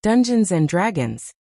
Dungeons and Dragons.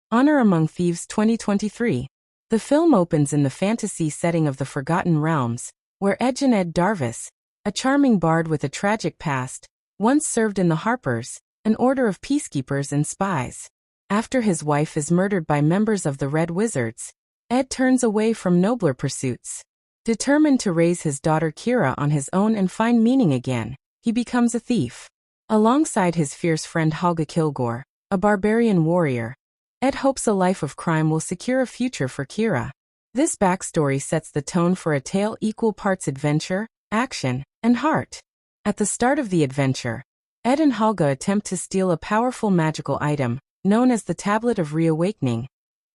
Honor Among Thieves 2023. The film opens in the fantasy setting of the Forgotten Realms, where Ed Darvis, a charming bard with a tragic past, once served in the Harpers, an order of peacekeepers and spies. After his wife is murdered by members of the Red Wizards, Ed turns away from nobler pursuits. Determined to raise his daughter Kira on his own and find meaning again, he becomes a thief. Alongside his fierce friend Helga Kilgore, a barbarian warrior, Ed hopes a life of crime will secure a future for Kira. This backstory sets the tone for a tale equal parts adventure, action, and heart. At the start of the adventure, Ed and Helga attempt to steal a powerful magical item, known as the Tablet of Reawakening,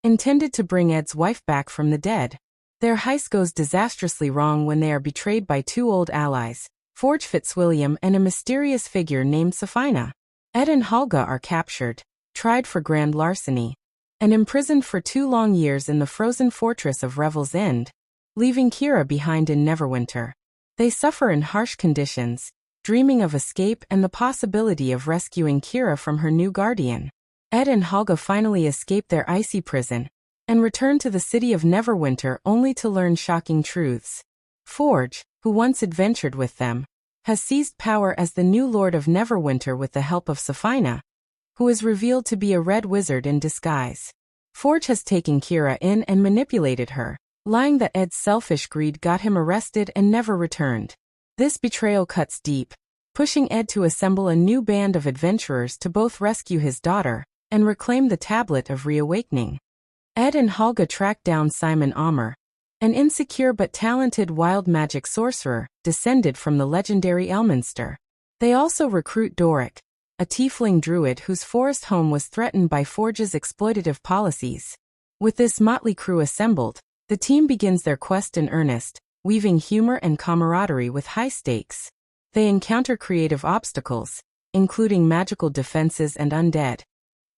intended to bring Ed's wife back from the dead. Their heist goes disastrously wrong when they are betrayed by two old allies, Forge Fitzwilliam and a mysterious figure named Safina. Ed and Helga are captured, tried for grand larceny, and imprisoned for 2 long years in the frozen fortress of Revel's End, leaving Kira behind in Neverwinter. They suffer in harsh conditions, dreaming of escape and the possibility of rescuing Kira from her new guardian. Ed and Helga finally escape their icy prison and return to the city of Neverwinter only to learn shocking truths. Forge, who once adventured with them, has seized power as the new Lord of Neverwinter with the help of Safina, who is revealed to be a red wizard in disguise. Forge has taken Kira in and manipulated her, lying that Ed's selfish greed got him arrested and never returned. This betrayal cuts deep, pushing Ed to assemble a new band of adventurers to both rescue his daughter and reclaim the Tablet of Reawakening. Ed and Helga track down Simon Omer, an insecure but talented wild magic sorcerer descended from the legendary Elminster. They also recruit Doric, a tiefling druid whose forest home was threatened by Forge's exploitative policies. With this motley crew assembled, the team begins their quest in earnest, weaving humor and camaraderie with high stakes. They encounter creative obstacles, including magical defenses and undead,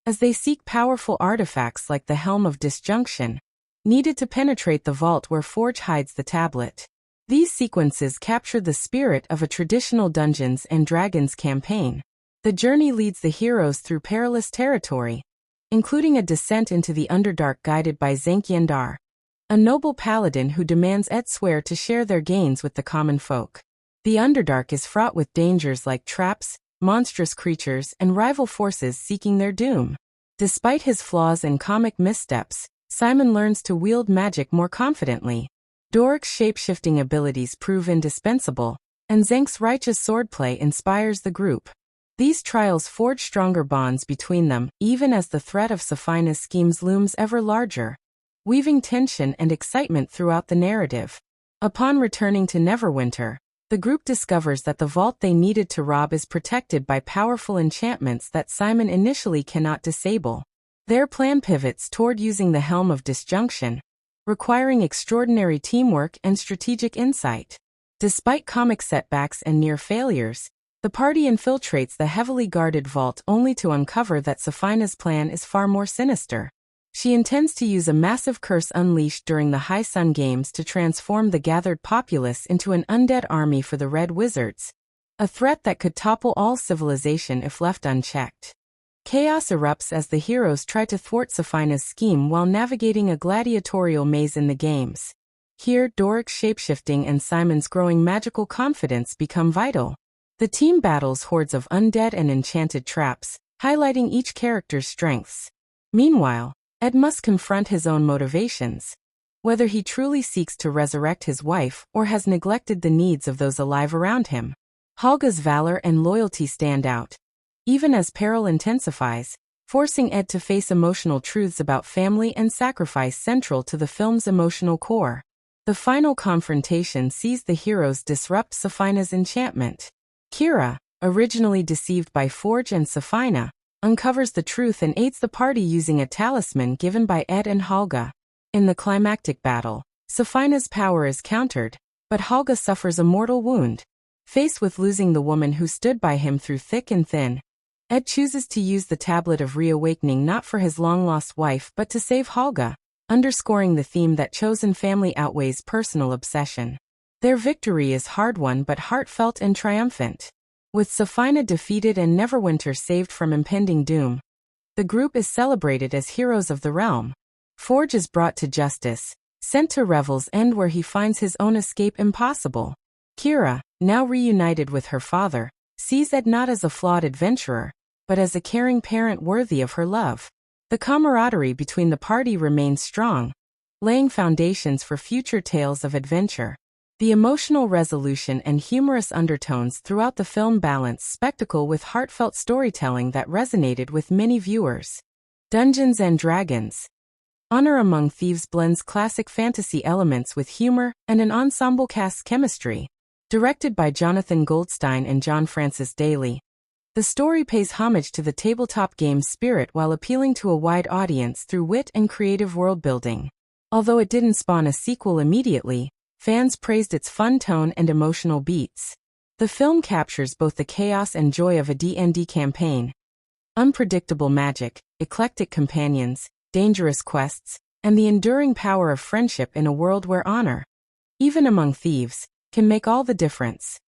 as they seek powerful artifacts like the Helm of Disjunction, needed to penetrate the vault where Forge hides the tablet. These sequences capture the spirit of a traditional Dungeons and Dragons campaign. The journey leads the heroes through perilous territory, including a descent into the Underdark guided by Zankiandar, a noble paladin who demands Ed swear to share their gains with the common folk. The Underdark is fraught with dangers like traps, monstrous creatures, and rival forces seeking their doom. Despite his flaws and comic missteps, Simon learns to wield magic more confidently. Doric's shape-shifting abilities prove indispensable, and Zank's righteous swordplay inspires the group. These trials forge stronger bonds between them, even as the threat of Safina's schemes looms ever larger, weaving tension and excitement throughout the narrative. Upon returning to Neverwinter, the group discovers that the vault they needed to rob is protected by powerful enchantments that Simon initially cannot disable. Their plan pivots toward using the Helm of Disjunction, requiring extraordinary teamwork and strategic insight. Despite comic setbacks and near failures, the party infiltrates the heavily guarded vault only to uncover that Safina's plan is far more sinister. She intends to use a massive curse unleashed during the High Sun Games to transform the gathered populace into an undead army for the Red Wizards, a threat that could topple all civilization if left unchecked. Chaos erupts as the heroes try to thwart Safina's scheme while navigating a gladiatorial maze in the games. Here, Doric's shapeshifting and Simon's growing magical confidence become vital. The team battles hordes of undead and enchanted traps, highlighting each character's strengths. Meanwhile, Ed must confront his own motivations, whether he truly seeks to resurrect his wife or has neglected the needs of those alive around him. Helga's valor and loyalty stand out, even as peril intensifies, forcing Ed to face emotional truths about family and sacrifice central to the film's emotional core. The final confrontation sees the heroes disrupt Safina's enchantment. Kira, originally deceived by Forge and Safina, uncovers the truth and aids the party using a talisman given by Ed and Helga. In the climactic battle, Safina's power is countered, but Helga suffers a mortal wound. Faced with losing the woman who stood by him through thick and thin, Ed chooses to use the Tablet of Reawakening not for his long-lost wife but to save Helga, underscoring the theme that chosen family outweighs personal obsession. Their victory is hard-won but heartfelt and triumphant. With Safina defeated and Neverwinter saved from impending doom, The group is celebrated as heroes of the realm. Forge is brought to justice, sent to Revel's End where he finds his own escape impossible. Kira, now reunited with her father, sees Ed not as a flawed adventurer, but as a caring parent worthy of her love. The camaraderie between the party remains strong, laying foundations for future tales of adventure. The emotional resolution and humorous undertones throughout the film balance spectacle with heartfelt storytelling that resonated with many viewers. Dungeons and Dragons. Honor Among Thieves blends classic fantasy elements with humor and an ensemble cast's chemistry. Directed by Jonathan Goldstein and John Francis Daly, the story pays homage to the tabletop game's spirit while appealing to a wide audience through wit and creative world-building. Although it didn't spawn a sequel immediately, fans praised its fun tone and emotional beats. The film captures both the chaos and joy of a D&D campaign. Unpredictable magic, eclectic companions, dangerous quests, and the enduring power of friendship in a world where honor, even among thieves, can make all the difference.